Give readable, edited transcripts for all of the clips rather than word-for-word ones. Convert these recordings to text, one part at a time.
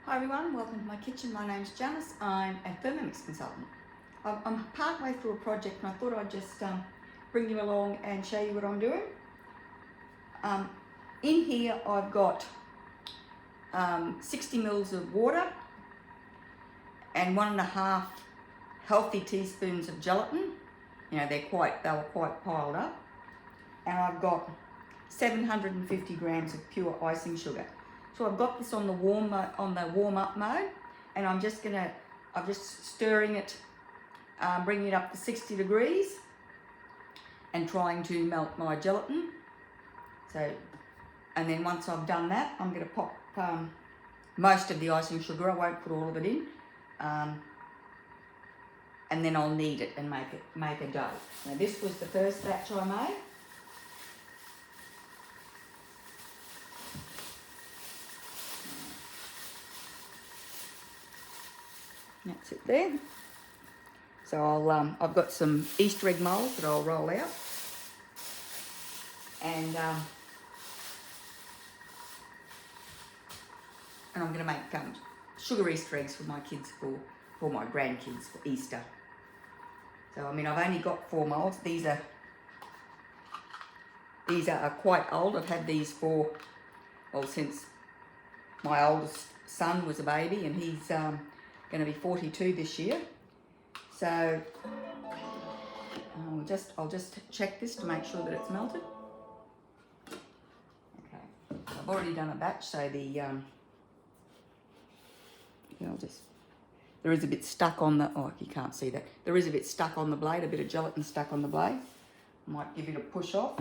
Hi everyone, welcome to my kitchen. My name's Janice. I'm a Thermomix consultant. I'm part way through a project and I thought I'd just bring you along and show you what I'm doing. In here I've got 60 mils of water and 1.5 healthy teaspoons of gelatin. You know, they were quite piled up. And I've got 750 grams of pure icing sugar. So I've got this on the warm up mode, and I'm just stirring it, bringing it up to 60 degrees, and trying to melt my gelatin. So, and then once I've done that, I'm going to pop most of the icing sugar. I won't put all of it in, and then I'll knead it and make a dough. Now this was the first batch I made. That's it there. So I've got some Easter egg moulds that I'll roll out, and I'm going to make sugar Easter eggs for my kids, for my grandkids for Easter. So I mean, I've only got 4 moulds. These are quite old. I've had these since my oldest son was a baby, and he's going to be 42 this year. So I'll just check this to make sure that it's melted. Okay, I've already done a batch, so there is a bit stuck on the, you can't see that. There is a bit stuck on the blade, a bit of gelatin stuck on the blade. I might give it a push off.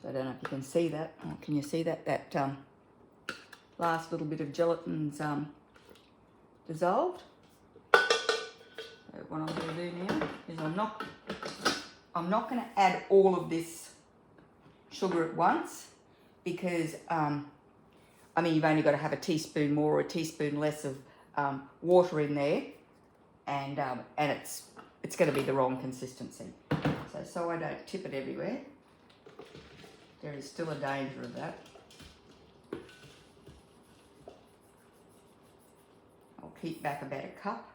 So I don't know if you can see that. Oh, can you see that? That last little bit of gelatin's dissolved. So what I'm going to do now is I'm not going to add all of this sugar at once, because I mean, you've only got to have a teaspoon more or a teaspoon less of water in there, and it's going to be the wrong consistency. So I don't tip it everywhere. There is still a danger of that. I'll keep back about a cup.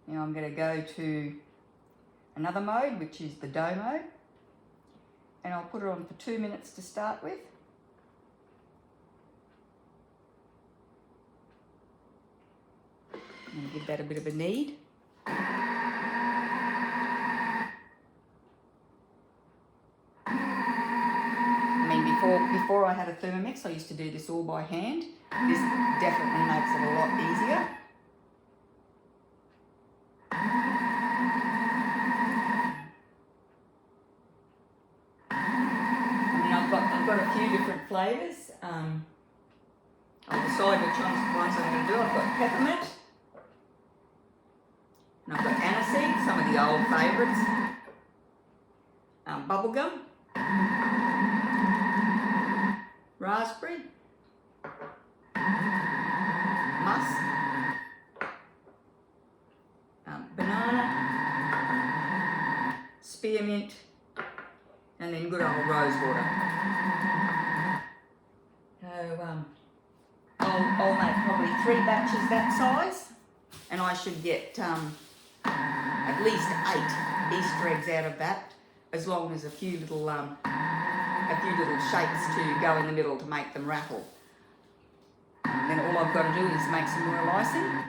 Now I'm going to go to another mode, which is the dough mode, and I'll put it on for 2 minutes to start with. And give that a bit of a knead. I mean, before I had a Thermomix, I used to do this all by hand. This definitely makes it a lot easier. I mean, I've got a few different flavours. I'll decide which ones I'm going to do. I've got peppermint. And I've got aniseed, some of the old favourites, bubblegum, raspberry, musk, banana, spearmint, and then good old rose water. So I'll make probably 3 batches that size, and I should get at least 8 Easter eggs out of that, as long as a few little shapes to go in the middle to make them rattle. And then all I've got to do is make some royal icing,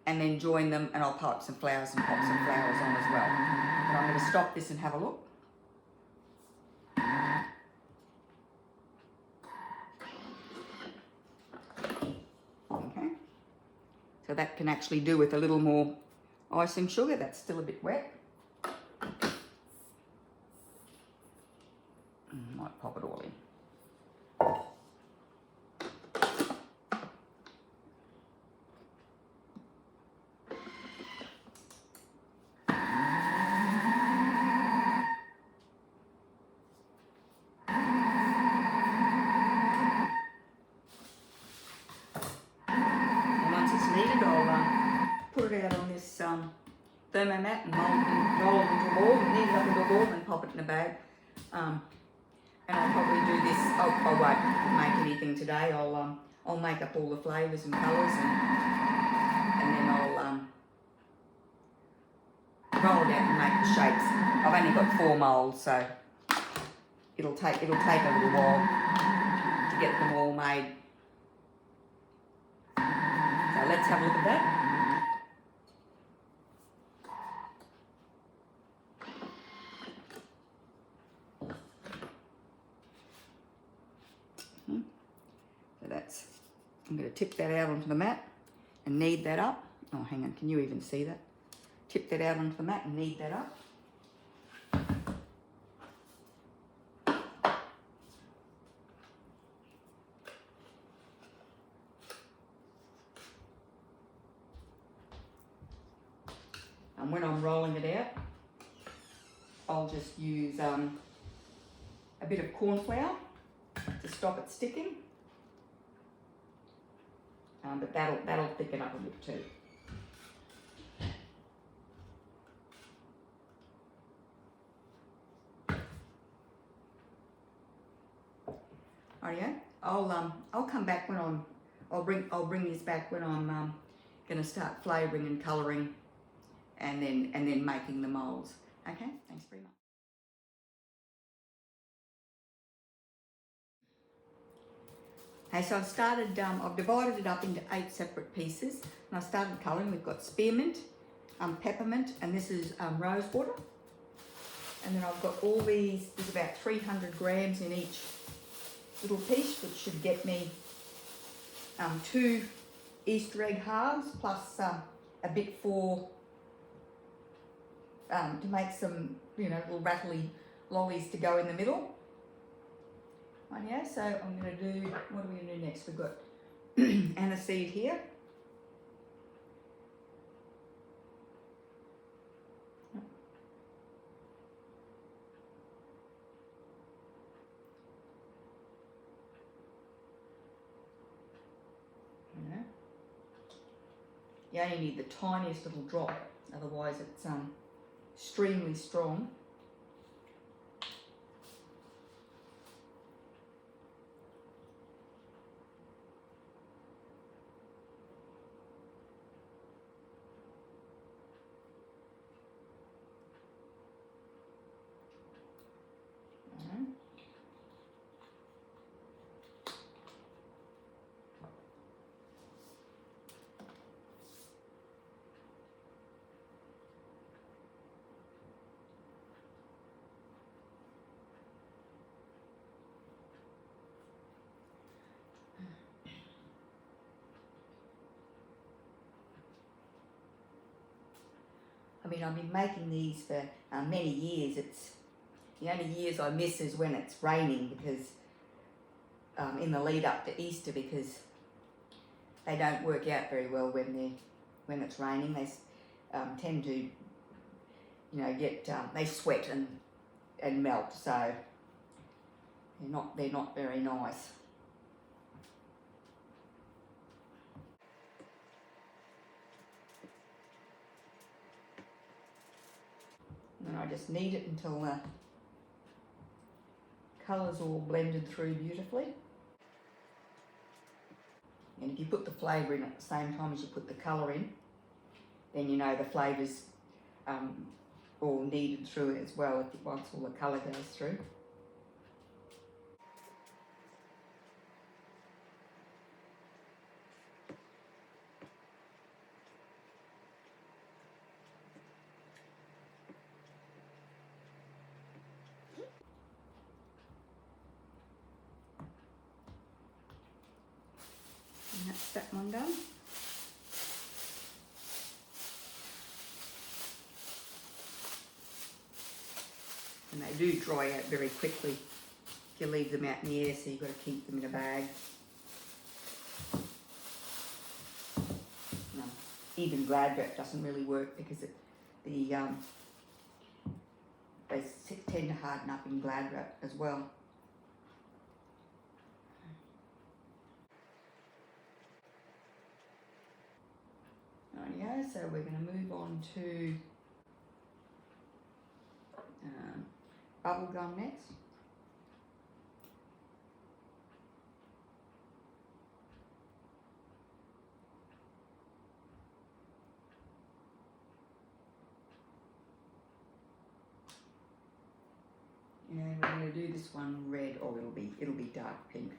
and then join them, and I'll pop some flowers and pop some flowers on as well. And I'm going to stop this and have a look. Okay, so that can actually do with a little more icing sugar. That's still a bit wet. pop it all in. And once it's kneaded, I'll put it out on this thermomat and roll it into a ball, knead it up into a ball and pop it in a bag. And I'll probably do this. I won't make anything today. I'll make up all the flavours and colours, and then I'll roll it out and make the shapes. I've only got 4 moulds, so it'll take a little while to get them all made. So let's have a look at that. So I'm going to tip that out onto the mat and knead that up. Oh, hang on, can you even see that? Tip that out onto the mat and knead that up. And when I'm rolling it out, I'll just use a bit of cornflour to stop it sticking. But that'll thicken up a bit too. Rightio. I'll come back when I'll bring this back when I'm going to start flavouring and colouring, and then making the moulds. Okay. Thanks very much. Okay, so I've divided it up into 8 separate pieces, and I started colouring. We've got spearmint, peppermint, and this is rose water. And then I've got all these, there's about 300 grams in each little piece, which should get me 2 Easter egg halves, plus a bit for, to make some, little rattly lollies to go in the middle. Yeah, so I'm going to do, what are we going to do next? We've got aniseed here. You only need the tiniest little drop, otherwise it's extremely strong. I mean, I've been making these for many years. It's the only years I miss is when it's raining, because in the lead up to Easter, because they don't work out very well when it's raining. They tend to, get they sweat and melt, so they're not very nice. And then I just knead it until the colour's all blended through beautifully. And if you put the flavour in at the same time as you put the colour in, then the flavour's all kneaded through it as well once all the colour goes through. And that's that one done. And they do dry out very quickly if you leave them out in the air, so you've got to keep them in a bag. Even Glad wrap doesn't really work because they tend to harden up in Glad wrap as well. Rightio, so we're going to move on to bubble gum next. And we're going to do this one red, or it'll be dark pink.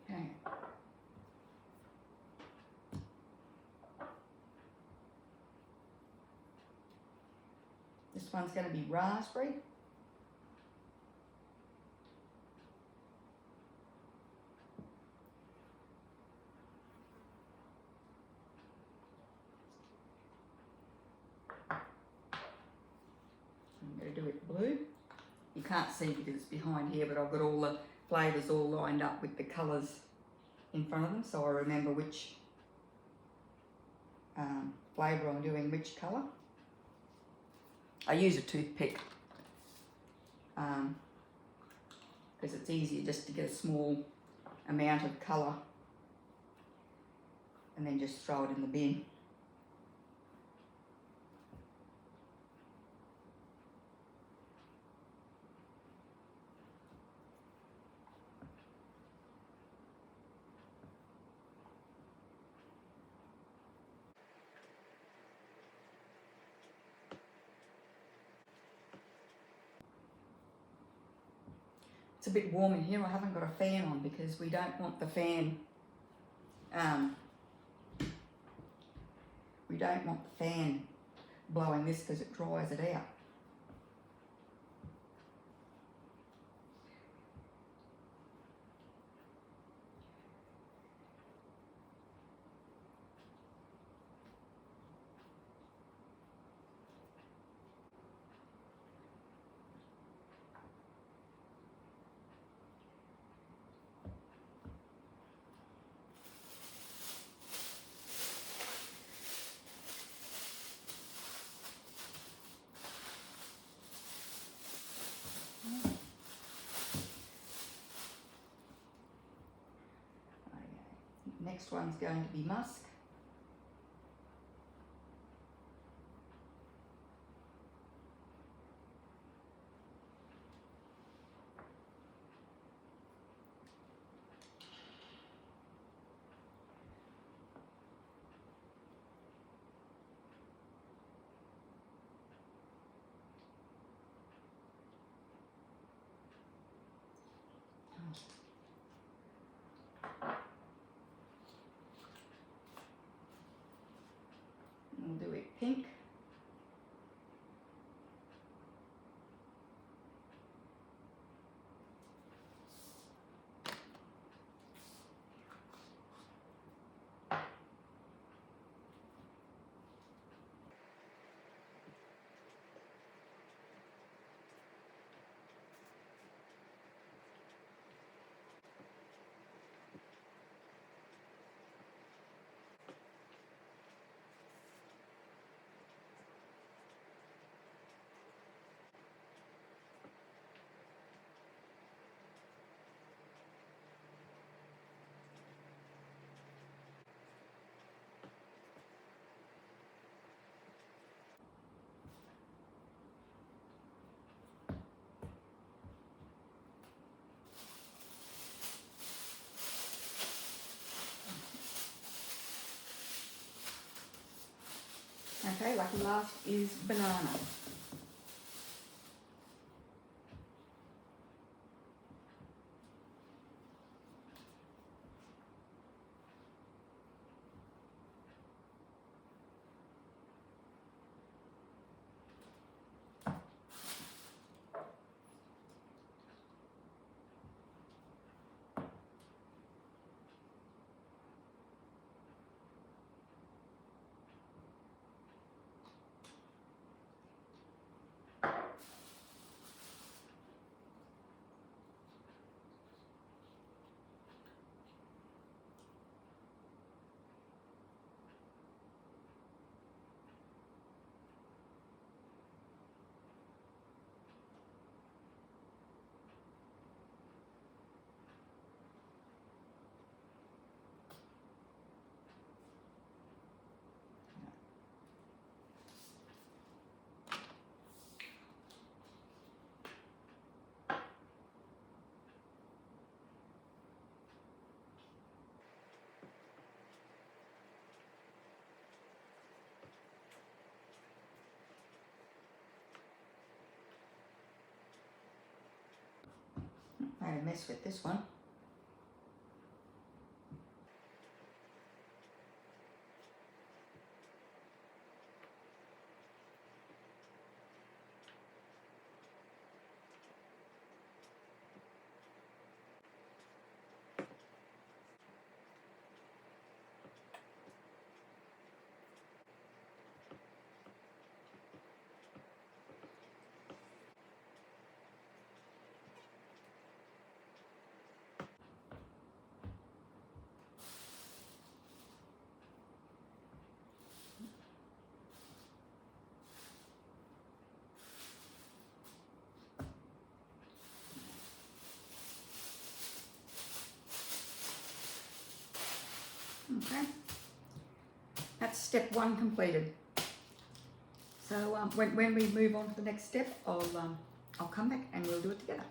Okay. This one's going to be raspberry. I'm going to do it blue. You can't see because it's behind here, but I've got all the flavours all lined up with the colours in front of them, so I remember which flavour I'm doing which colour. I use a toothpick because it's easier just to get a small amount of colour and then just throw it in the bin. It's a bit warm in here. I haven't got a fan on because we don't want the fan blowing this because it dries it out. Next one's going to be musk. We'll do it pink. Okay, lucky last is banana. I had a mess with this one. Okay, that's step one completed. So when we move on to the next step, I'll come back and we'll do it together.